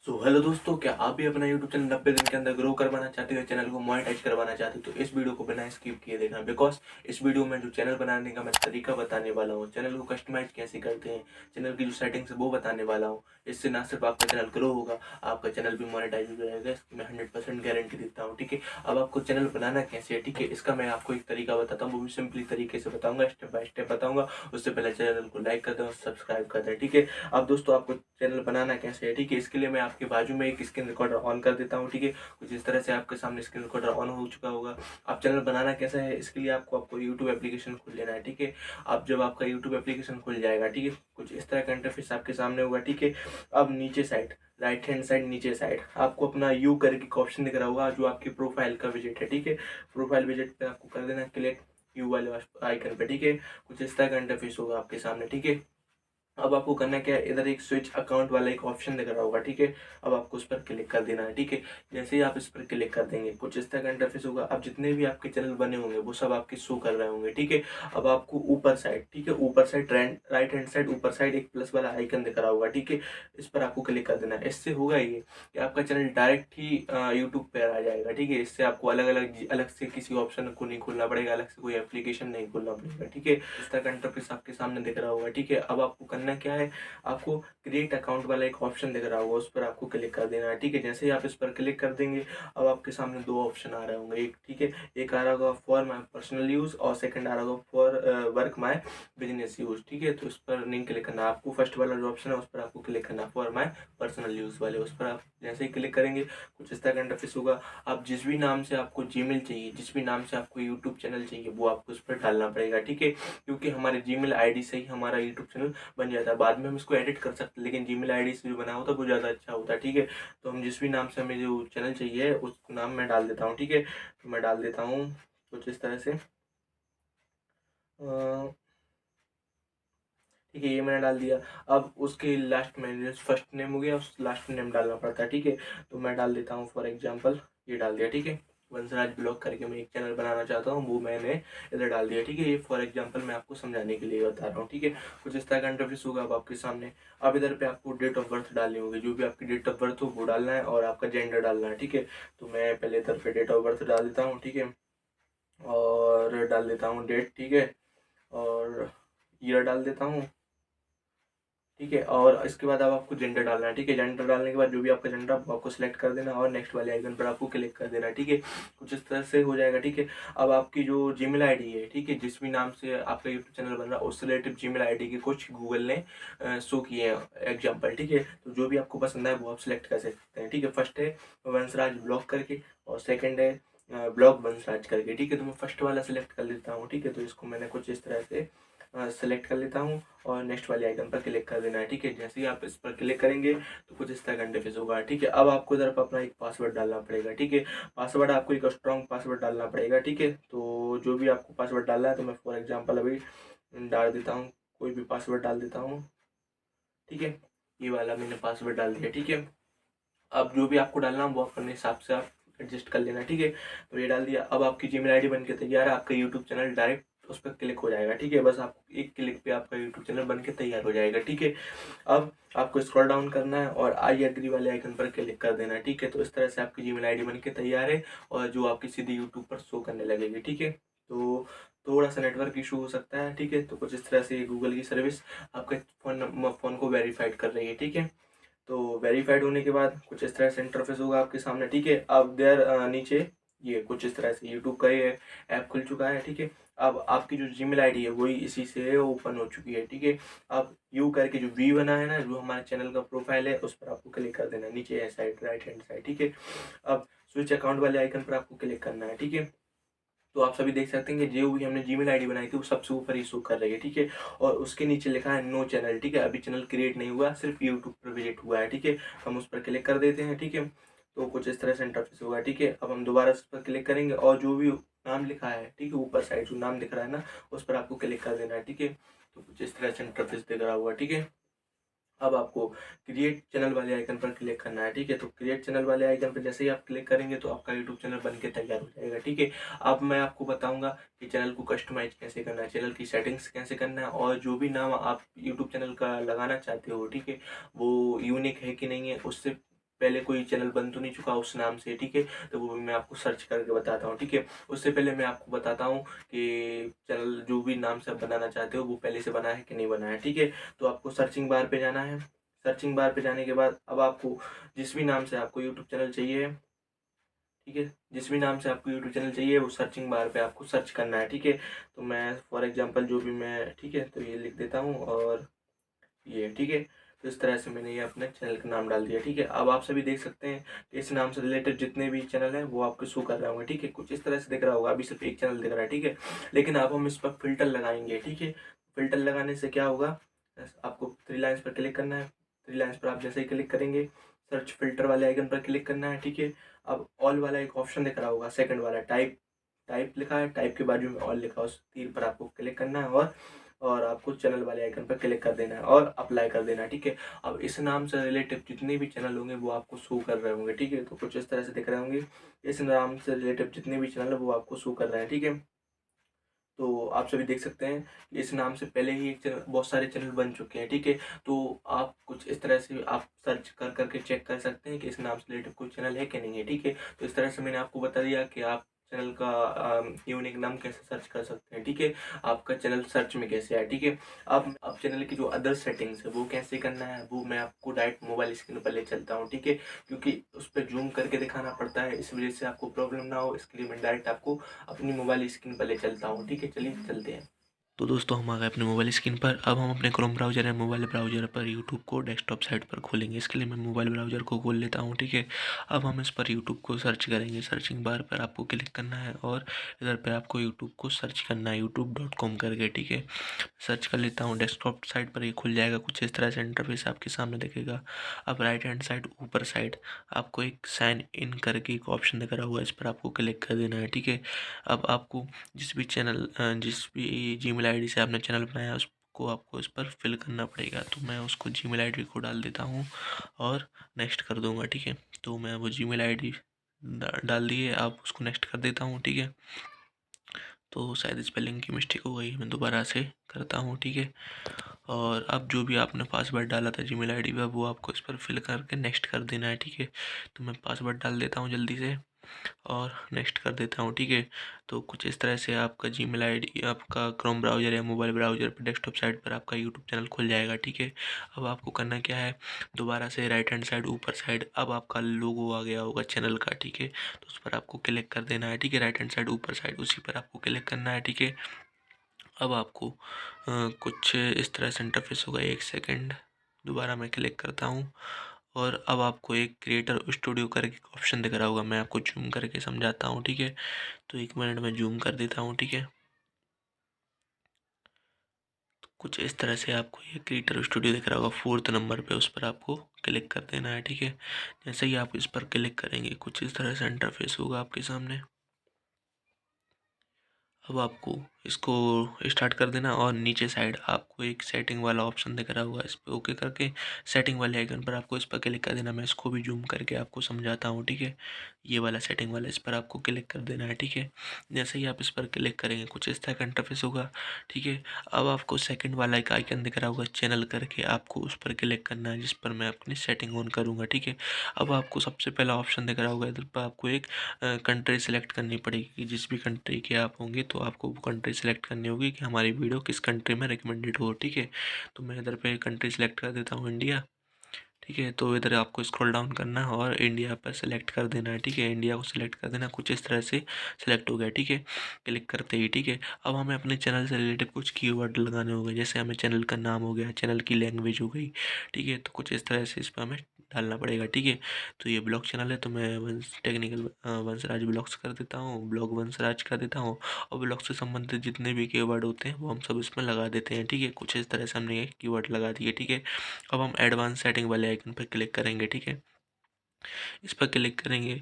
Hello दोस्तों, क्या आप भी अपना यूट्यूब चैनल 90 दिन के अंदर ग्रो करवाना चाहते हो, चैनल को मोनेटाइज करवाना चाहते हो तो इस वीडियो को बिना स्किप किए देखना। बिकॉज इस वीडियो में जो चैनल बनाने का मैं तरीका बताने वाला हूँ, चैनल को कस्टमाइज कैसे करते हैं, चैनल की जो सेटिंग्स है वो बताने वाला हूँ। इससे ना सिर्फ आपका चैनल ग्रो होगा, आपका चैनल भी मोनेटाइज हो जाएगा। इसकी मैं 100% गारंटी देता हूँ। ठीक है, अब आपको चैनल बनाना कैसे है, ठीक है, इसका मैं आपको एक तरीका बताता हूँ, वो भी सिंपली तरीके से बताऊंगा, स्टेप बाय स्टेप बताऊंगा। उससे पहले चैनल को लाइक कर दें और सब्सक्राइब कर दें। ठीक है, अब दोस्तों आपको चैनल बनाना कैसे है, ठीक है, इसके लिए मैं आपके बाजू में एक स्क्रीन रिकॉर्डर ऑन कर देता हूँ। ठीक है, कुछ इस तरह से आपके सामने स्क्रीन रिकॉर्डर ऑन हो चुका होगा। अब चैनल बनाना कैसा है, इसके लिए आपको आपको यूट्यूब एप्लीकेशन खोल लेना है। ठीक है, अब जब आपका यूट्यूब एप्लीकेशन खुल जाएगा, ठीक है, कुछ इस तरह का इंटरफेस आपके सामने होगा। ठीक है, अब नीचे साइड, राइट हैंड साइड नीचे साइड आपको अपना यू करके एक ऑप्शन दिख रहा होगा, जो आपकी प्रोफाइल का विजिट है। ठीक है, प्रोफाइल विजिट पे आपको कर देना क्लिक यू वाले आइकन पे। ठीक है, कुछ इस तरह का इंटरफेस होगा आपके सामने। ठीक है, अब आपको करना क्या है, इधर एक स्विच अकाउंट वाला एक ऑप्शन दिख रहा होगा। ठीक है, अब आपको उस पर क्लिक कर देना है। ठीक है, जैसे ही आप इस पर क्लिक कर देंगे कुछ इस तरह का इंटरफेस होगा। अब जितने भी आपके चैनल बने होंगे वो सब आपके शो कर रहे होंगे। ठीक है, अब आपको ऊपर साइड, ठीक है, ऊपर साइड राइट हैंड साइड ऊपर साइड एक प्लस वाला आइकन दिख रहा होगा। ठीक है, इस पर आपको क्लिक कर देना है। इससे होगा ये कि आपका चैनल डायरेक्ट ही यूट्यूब पर आ जाएगा। ठीक है, इससे आपको अलग से किसी ऑप्शन को नहीं खोलना पड़ेगा, अलग से कोई एप्लीकेशन नहीं खोलना पड़ेगा। ठीक है, इस तरह का इंटरफेस आपके सामने दिख रहा होगा। ठीक है, अब आपको करना क्या है, आपको क्रिएट अकाउंट वाला एक ऑप्शन दिख रहा होगा, उस पर आपको क्लिक कर देना है। ठीक है, जैसे ही आप इस पर क्लिक कर देंगे अब आपके सामने दो ऑप्शन आ रहे होंगे। एक, ठीक है, एक आ रहा होगा फॉर माई पर्सनल यूज़ और सेकंड आ रहा होगा for work my business use. ठीक है, तो उस पर नहीं क्लिक करना, आपको फर्स्ट वाला जो ऑप्शन है उस पर आपको क्लिक करना, फॉर माई पर्सनल यूज़ वाले, उस पर आप जैसे ही क्लिक करेंगे कुछ इस तरह का इंटरफेस होगा। आप जिस भी नाम से आपको जीमेल चाहिए, जिस भी नाम से आपको यूट्यूब चैनल चाहिए, वो आपको उस पर डालना पड़ेगा। ठीक है, क्योंकि हमारे जीमेल आईडी से ही हमारा यूट्यूब चैनल बन जाता है। बाद में हम इसको एडिट कर सकते हैं, लेकिन जीमेल आईडी से जो बना होता है वो ज़्यादा अच्छा होता है। ठीक है, तो हम जिस भी नाम से हमें जो चैनल चाहिए उस नाम मैं डाल देता हूँ। ठीक है, तो मैं डाल देता हूँ कुछ इस तरह से, ठीक है, ये मैंने डाल दिया। अब उसके लास्ट में फर्स्ट नेम हो गया, उस लास्ट नेम डालना पड़ता है। ठीक है, तो मैं डाल देता हूँ फॉर एग्जांपल ये डाल दिया। ठीक है, वंशराज ब्लॉग करके मैं एक चैनल बनाना चाहता हूँ, वो मैंने इधर डाल दिया। ठीक है, ये फॉर एग्जांपल मैं आपको समझाने के लिए बता रहा हूँ। ठीक है, कुछ इस तरह का इंटरफेस होगा अब आपके सामने। अब इधर पे आपको डेट ऑफ बर्थ डालनी होगी, जो भी आपकी डेट ऑफ बर्थ हो वो डालना है और आपका जेंडर डालना है। ठीक है, तो मैं पहले इधर पे डेट ऑफ बर्थ डाल देता हूँ। ठीक है, और डाल देता हूँ डेट। ठीक है, और ईयर डाल देता हूँ। ठीक है, और इसके बाद अब आपको जेंडर डालना है। ठीक है, जेंडर डालने के बाद जो भी आपका जेंडर वो आपको सिलेक्ट कर देना और नेक्स्ट वाले आइकन पर आपको क्लिक कर देना है। ठीक है, कुछ इस तरह से हो जाएगा। ठीक है, अब आपकी जो जीमेल आईडी है, ठीक है, जिस भी नाम से आपका यूट्यूब चैनल बन रहा है उस रिलेटिव जीमेल आईडी के कुछ गूगल ने शो किए हैं एग्जाम्पल। ठीक है, तो जो भी आपको पसंद है वो आप सिलेक्ट कर सकते हैं। ठीक है, फर्स्ट है वंशराज ब्लॉग करके और सेकेंड है ब्लॉग वंशराज करके। ठीक है, तो मैं फर्स्ट वाला सिलेक्ट कर लेता हूँ। ठीक है, तो इसको मैंने कुछ इस तरह से सेलेक्ट कर लेता हूँ और नेक्स्ट वाले आइकन पर क्लिक कर देना है। ठीक है, जैसे ही आप इस पर क्लिक करेंगे तो कुछ इस तरह का इंटरफेस होगा। ठीक है, अब आपको इधर पर अपना एक पासवर्ड डालना पड़ेगा। ठीक है, पासवर्ड आपको एक स्ट्रॉन्ग पासवर्ड डालना पड़ेगा। ठीक है, तो जो भी आपको पासवर्ड डालना है, तो मैं फॉर एग्जांपल अभी डाल देता हूँ, कोई भी पासवर्ड डाल देता हूँ। ठीक है, ये वाला मैंने पासवर्ड डाल दिया। ठीक है, अब जो भी आपको डालना वो अपने हिसाब से आप एडजस्ट कर लेना। ठीक है, तो ये डाल दिया। अब आपकी जीमेल आईडी बन के तैयार है, आपका यूट्यूब चैनल डायरेक्ट उस पर क्लिक हो जाएगा। ठीक है, बस आपको एक क्लिक पे आपका यूट्यूब चैनल बन के तैयार हो जाएगा। ठीक है, अब आपको स्क्रॉल डाउन करना है और आई एग्री वाले आइकन पर क्लिक कर देना है। ठीक है, तो इस तरह से आपकी जीमेल आईडी बन के तैयार है और जो आपकी सीधी यूट्यूब पर शो करने लगेगी। ठीक है, तो थोड़ा सा नेटवर्क इशू हो सकता है। ठीक है, तो कुछ इस तरह से गूगल की सर्विस आपके फ़ोन को वेरीफाइड कर रही है। ठीक है, तो वेरीफाइड होने के बाद कुछ इस तरह से इंटरफेस होगा आपके सामने। ठीक है, अब देर नीचे ये कुछ इस तरह से यूट्यूब का ये ऐप खुल चुका है। ठीक है, अब आपकी जो जीमेल आईडी है वही इसी से ओपन हो चुकी है। ठीक है, अब यू करके जो वी बना है ना, जो हमारे चैनल का प्रोफाइल है उस पर आपको क्लिक कर देना है, नीचे है साइड राइट हैंड साइड। ठीक है, अब स्विच अकाउंट वाले आइकन पर आपको क्लिक करना है। ठीक है, तो आप सभी देख सकते हैं कि जो भी हमने जीमेल आईडी बनाई थी वो सबसे ऊपर ही शो कर रही है। ठीक है, और उसके नीचे लिखा है नो चैनल। ठीक है, अभी चैनल क्रिएट नहीं हुआ, सिर्फ यूट्यूब पर विजिट हुआ है। ठीक है, हम उस पर क्लिक कर देते हैं। ठीक है, तो कुछ इस तरह से इंटरफेस होगा। ठीक है, अब हम दोबारा उस पर क्लिक करेंगे और जो भी नाम लिखा है, ठीक है, ऊपर साइड जो नाम दिख रहा है ना उस पर आपको क्लिक कर देना है। ठीक है, तो कुछ इस तरह से इंटरफेस दिख रहा होगा। ठीक है, अब आपको क्रिएट चैनल वाले आइकन पर क्लिक करना है। ठीक है, तो क्रिएट चैनल वाले आइकन पर जैसे ही आप क्लिक करेंगे तो आपका यूट्यूब चैनल बन के तैयार हो जाएगा। ठीक है, अब मैं आपको बताऊंगा कि चैनल को कस्टमाइज कैसे करना है, चैनल की सेटिंग्स कैसे करना है और जो भी नाम आप यूट्यूब चैनल का लगाना चाहते हो, ठीक है, वो यूनिक है कि नहीं है, उससे पहले कोई चैनल बन तो नहीं चुका उस नाम से, ठीक है, तो वो भी मैं आपको सर्च करके बताता हूँ, ठीक है। उससे पहले मैं आपको बताता हूँ कि चैनल जो भी नाम से आप बनाना चाहते हो वो पहले से बना है कि नहीं बना है, ठीक है। तो आपको सर्चिंग बार पे जाना है। सर्चिंग बार पे जाने के बाद अब आपको जिस भी नाम से आपको यूट्यूब चैनल चाहिए, ठीक है, जिस भी नाम से आपको यूट्यूब चैनल चाहिए वो सर्चिंग बार पे आपको सर्च करना है, ठीक है। तो मैं फॉर एग्जांपल जो भी मैं, ठीक है, तो ये लिख देता हूँ और ये, ठीक है। तो इस तरह से मैंने ये अपने चैनल का नाम डाल दिया, ठीक है। अब आप सभी देख सकते हैं कि इस नाम से रिलेटेड जितने भी चैनल हैं वो आपको शो कर रहे होंगे, ठीक है। कुछ इस तरह से दिख रहा होगा, अभी सिर्फ एक चैनल दिख रहा है, ठीक है। लेकिन अब हम इस पर फिल्टर लगाएंगे, ठीक है। फिल्टर लगाने से क्या होगा, आपको थ्री लाइन्स पर क्लिक करना है। थ्री लाइन्स पर आप जैसे ही क्लिक करेंगे सर्च फिल्टर वाले आइकन पर क्लिक करना है, ठीक है। अब ऑल वाला एक ऑप्शन दिख रहा होगा, सेकंड वाला टाइप, टाइप लिखा है, टाइप के बाजू में ऑल लिखा है, उस तीर पर आपको क्लिक करना है और आपको चैनल वाले आइकन पर क्लिक कर देना है और अप्लाई कर देना है, ठीक है। अब इस नाम से रिलेटेड जितने भी चैनल होंगे वो आपको शो कर रहे होंगे, ठीक है। तो कुछ इस तरह से दिख रहे होंगे, इस नाम से रिलेटेड जितने भी चैनल है वो आपको शो कर रहे हैं, ठीक है। तो आप सभी देख सकते हैं कि इस नाम से पहले ही एक चैनल, बहुत सारे चैनल बन चुके हैं, ठीक है। तो आप कुछ इस तरह से आप सर्च कर करके चेक कर सकते हैं कि इस नाम से रिलेटेड कोई चैनल है कि नहीं है, ठीक है। तो इस तरह से मैंने आपको बता दिया कि आप चैनल का यूनिक नाम कैसे सर्च कर सकते हैं, ठीक है। आपका चैनल सर्च में कैसे आए, ठीक है। अब चैनल की जो अदर सेटिंग्स है वो कैसे करना है वो मैं आपको डायरेक्ट मोबाइल स्क्रीन पर ले चलता हूँ, ठीक है। क्योंकि उस पर जूम करके दिखाना पड़ता है, इस वजह से आपको प्रॉब्लम ना हो, इसके लिए मैं डायरेक्ट आपको अपनी मोबाइल स्क्रीन पर ले चलता हूँ, ठीक है। चलिए चलते हैं। तो दोस्तों हम आ गए अपने मोबाइल स्क्रीन पर। अब हम अपने क्रोम ब्राउज़र या मोबाइल ब्राउज़र पर यूट्यूब को डेस्कटॉप साइट पर खोलेंगे। इसके लिए मैं मोबाइल ब्राउज़र को खोल लेता हूँ, ठीक है। अब हम इस पर यूट्यूब को सर्च करेंगे। सर्चिंग बार पर आपको क्लिक करना है और इधर पे आपको यूट्यूब को सर्च करना है youtube.com करके, ठीक है। सर्च कर लेता हूँ, डेस्कटॉप साइट पर ये खुल जाएगा। कुछ इस तरह से इंटरफेस आपके सामने दिखेगा। अब राइट हैंड साइड ऊपर साइड आपको एक साइन इन करके एक ऑप्शन दिख रहा होगा, इस पर आपको क्लिक कर देना है, ठीक है। अब आपको जिस भी जीमेल आईडी से आपने चैनल बनाया उसको आपको इस पर फिल करना पड़ेगा। तो मैं उसको जीमेल आईडी को डाल देता हूँ और नेक्स्ट कर दूंगा, ठीक है। तो मैं वो जीमेल आईडी डाल दिए, आप उसको नेक्स्ट कर देता हूँ, ठीक है। तो शायद स्पेलिंग की मिस्टेक हो गई, मैं दोबारा से करता हूँ, ठीक है। और अब जो भी आपने पासवर्ड डाला था जीमेल आईडी पर वो आपको इस पर फिल करके नेक्स्ट कर देना है, ठीक है। तो मैं पासवर्ड डाल देता हूँ जल्दी से और नेक्स्ट कर देता हूँ, ठीक है। तो कुछ इस तरह से आपका जीमेल आईडी आपका क्रोम ब्राउज़र या मोबाइल ब्राउज़र पर डेस्कटॉप साइट पर आपका यूट्यूब चैनल खुल जाएगा, ठीक है। अब आपको करना क्या है, दोबारा से राइट हैंड साइड ऊपर साइड अब आपका लोगो आ गया होगा चैनल का, ठीक है। तो उस पर आपको क्लिक कर देना है, ठीक है। राइट हैंड साइड ऊपर साइड उसी पर आपको क्लिक करना है, ठीक है। अब आपको कुछ इस तरह से इंटरफेस होगा, एक सेकंड दोबारा मैं क्लिक करता हूँ और अब आपको एक क्रिएटर स्टूडियो करके ऑप्शन दिख रहा होगा, मैं आपको जूम करके समझाता हूँ, ठीक है। तो एक मिनट में जूम कर देता हूँ, ठीक है। तो कुछ इस तरह से आपको ये क्रिएटर स्टूडियो दिख रहा होगा, फोर्थ नंबर पे, उस पर आपको क्लिक कर देना है, ठीक है। जैसे ही आप इस पर क्लिक करेंगे कुछ इस तरह से इंटरफेस होगा आपके सामने। अब आपको इसको स्टार्ट कर देना और नीचे साइड आपको एक सेटिंग वाला ऑप्शन दिख रहा होगा, इस पर ओके करके सेटिंग वाले आइकन पर आपको इस पर क्लिक कर देना। मैं इसको भी जूम करके आपको समझाता हूँ, ठीक है। ये वाला सेटिंग वाला इस पर आपको क्लिक कर देना है, ठीक है। जैसे ही आप इस पर क्लिक करेंगे कुछ इस तरह का इंटरफेस होगा, ठीक है। अब आपको सेकंड वाला एक आइकन दिख रहा होगा चैनल करके, आपको उस पर क्लिक करना है जिस पर मैं अपनी सेटिंग ऑन करूँगा, ठीक है। अब आपको सबसे पहला ऑप्शन दिख रहा होगा, इधर पर आपको एक कंट्री सेलेक्ट करनी पड़ेगी। जिस भी कंट्री के आप होंगे तो आपको वो कंट्री सेलेक्ट करनी होगी कि हमारी वीडियो किस कंट्री में रिकमेंडेड हो, ठीक है। तो मैं इधर पे कंट्री सेलेक्ट कर देता हूँ इंडिया, ठीक है। तो इधर आपको स्क्रॉल डाउन करना है और इंडिया पर सेलेक्ट कर देना है, ठीक है। इंडिया को सिलेक्ट कर देना, कुछ इस तरह से सिलेक्ट हो गया, ठीक है। क्लिक करते ही, ठीक है। अब हमें अपने चैनल से रिलेटेड कुछ कीवर्ड लगाने होंगे, जैसे हमें चैनल का नाम हो गया, चैनल की लैंग्वेज हो गई, ठीक है। तो कुछ इस तरह से इस पर हमें डालना पड़ेगा, ठीक है। तो ये ब्लॉग चैनल है तो मैं वंशराज ब्लॉग्स कर देता हूँ, ब्लॉग वंशराज कर देता हूँ। और ब्लॉग से संबंधित जितने भी कीवर्ड होते हैं वो हम सब इसमें लगा देते हैं, ठीक है। कुछ इस तरह से हमने ये कीवर्ड लगा दिए, ठीक है। अब हम एडवांस सेटिंग वाले आइकन पर क्लिक करेंगे, ठीक है। इस पर क्लिक करेंगे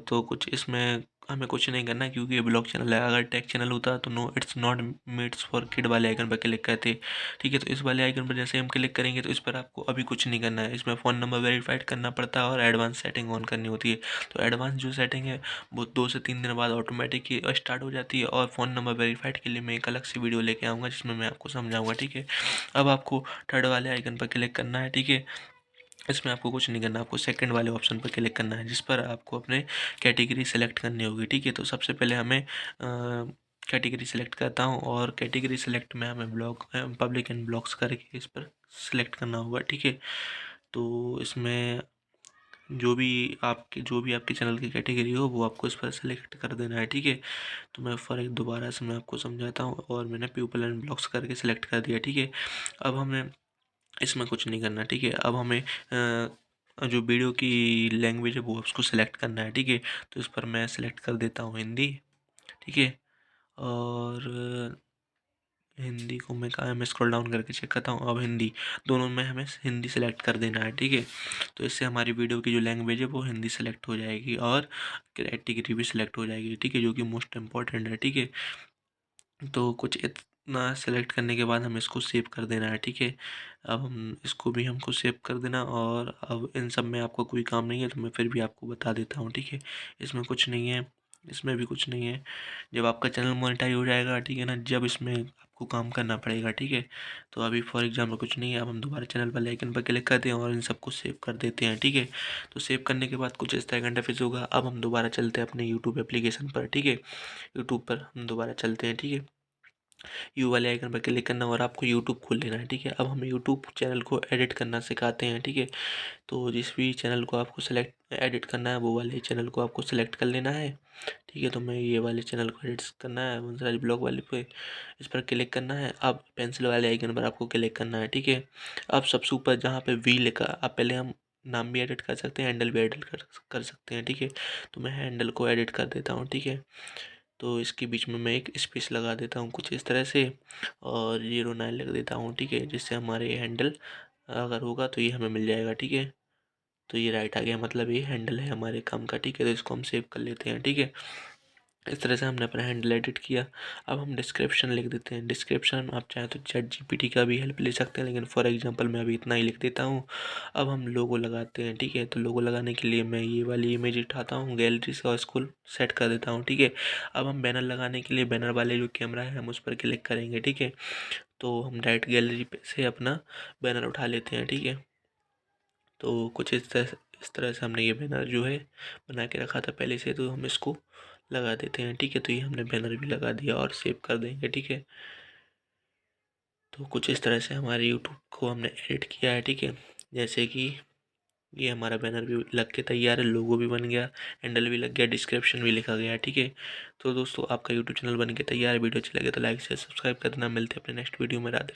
तो कुछ इसमें हमें कुछ नहीं करना है क्योंकि ये ब्लॉग चैनल है। अगर टेक चैनल होता तो no it's not meets for kid वाले आइकन पर क्लिक करते, ठीक है। तो इस वाले आइकन पर जैसे हम क्लिक करेंगे तो इस पर आपको अभी कुछ नहीं करना है, इसमें फ़ोन नंबर वेरीफाइड करना पड़ता है और एडवांस सेटिंग ऑन करनी होती है। तो एडवांस जो सेटिंग है वो 2 से 3 दिन बाद ऑटोमेटिक ही स्टार्ट हो जाती है और फ़ोन नंबर वेरीफाइड के लिए मैं एक अलग से वीडियो लेके आऊँगा जिसमें मैं आपको समझाऊँगा, ठीक है। अब आपको थर्ड वाले आइकन पर क्लिक करना है, ठीक है। इसमें आपको कुछ नहीं करना, आपको सेकंड वाले ऑप्शन पर क्लिक करना है, जिस पर आपको अपने कैटेगरी सेलेक्ट करनी होगी, ठीक है। तो सबसे पहले हमें कैटेगरी सेलेक्ट करता हूँ, और कैटेगरी सेलेक्ट में हमें ब्लॉग पब्लिक एंड ब्लॉग्स करके इस पर सेलेक्ट करना होगा, ठीक है। तो इसमें जो भी आपके चैनल की कैटेगरी हो वो आपको इस पर सेलेक्ट कर देना है, ठीक है। तो मैं फॉर एक दोबारा से मैं आपको समझाता हूँ, और मैंने पीपल एंड ब्लॉग्स करके सेलेक्ट कर दिया, ठीक है। अब हमें इसमें कुछ नहीं करना, ठीक है। अब हमें जो वीडियो की लैंग्वेज है वो उसको सेलेक्ट करना है, ठीक है। तो इस पर मैं सेलेक्ट कर देता हूँ हिंदी, ठीक है। और हिंदी को मैं कहाँ, मैं स्क्रॉल डाउन करके चेक करता हूँ। अब हिंदी, दोनों में हमें हिंदी सेलेक्ट कर देना है, ठीक है। तो इससे हमारी वीडियो की जो लैंग्वेज है वो हिंदी सेलेक्ट हो जाएगी, और कैटेगरी भी सिलेक्ट हो जाएगी, ठीक है, जो कि मोस्ट इम्पॉर्टेंट है, ठीक है। तो कुछ इतना सेलेक्ट करने के बाद हमें इसको सेव कर देना है, ठीक है। अब हम इसको भी हमको सेव कर देना, और अब इन सब में आपको कोई काम नहीं है तो मैं फिर भी आपको बता देता हूँ, ठीक है। इसमें कुछ नहीं है, इसमें भी कुछ नहीं है। जब आपका चैनल मोनेटाइज हो जाएगा, ठीक है ना, जब इसमें आपको काम करना पड़ेगा, ठीक है। तो अभी फॉर एग्जाम्पल कुछ नहीं है। अब हम दोबारा चैनल वाले आइकन पर क्लिक करते हैं और इन सबको सेव कर देते हैं, ठीक है। तो सेव करने के बाद कुछ इस तरह का इंटरफेस होगा। अब हम दोबारा चलते हैं अपने यूट्यूब एप्लीकेशन पर, ठीक है। यूट्यूब पर हम दोबारा चलते हैं, ठीक है। यू वाले आइकन पर क्लिक करना, और आपको यूट्यूब खोल लेना है, ठीक है। अब हम यूट्यूब चैनल को एडिट करना सिखाते हैं, ठीक है। तो जिस भी चैनल को आपको सेलेक्ट एडिट करना है वो वाले चैनल को आपको सेलेक्ट कर लेना है, ठीक है। तो मैं ये वाले चैनल को एडिट करना है, वंशराज ब्लॉग वाले पे इस पर क्लिक करना है। अब पेंसिल वाले आइकन पर आपको क्लिक करना है, ठीक है। अब सबसे ऊपर जहाँ पे वी लिखा, अब पहले हम नाम भी एडिट कर सकते हैं, हैंडल भी एडिट कर सकते हैं, ठीक है। तो मैं हैंडल को एडिट कर देता हूँ, ठीक है। तो इसके बीच में मैं एक स्पेस लगा देता हूँ कुछ इस तरह से, और 09 लिख देता हूँ, ठीक है, जिससे हमारे हैंडल अगर होगा तो ये हमें मिल जाएगा, ठीक है। तो ये राइट आ गया, मतलब ये हैंडल है हमारे काम का, ठीक है। तो इसको हम सेव कर लेते हैं, ठीक है। इस तरह से हमने अपना हैंडल एडिट किया। अब हम डिस्क्रिप्शन लिख देते हैं। डिस्क्रिप्शन आप चाहें तो चैट जीपीटी का भी हेल्प ले सकते हैं, लेकिन फॉर एग्जांपल मैं अभी इतना ही लिख देता हूँ। अब हम लोगो लगाते हैं, ठीक है। तो लोगो लगाने के लिए मैं ये वाली इमेज उठाता हूँ गैलरी से और इसको सेट कर देता हूँ, ठीक है। अब हम बैनर लगाने के लिए बैनर वाले जो कैमरा है हम उस पर क्लिक करेंगे, ठीक है। तो हम डायरेक्ट गैलरी पे से अपना बैनर उठा लेते हैं, ठीक है। तो कुछ इस तरह से हमने ये बैनर जो है बना के रखा था पहले से, तो हम इसको लगा देते हैं, ठीक है। तो ये हमने बैनर भी लगा दिया और सेव कर देंगे, ठीक है। तो कुछ इस तरह से हमारे यूट्यूब को हमने एडिट किया है, ठीक है। जैसे कि ये हमारा बैनर भी लग के तैयार है, लोगो भी बन गया, हैंडल भी लग गया, डिस्क्रिप्शन भी लिखा गया, ठीक है। तो दोस्तों आपका यूट्यूब चैनल बन के तैयार है। वीडियो अच्छी लगे तो लाइक शेयर सब्सक्राइब कर देना। मिलते हैं अपने नेक्स्ट वीडियो में। राधे।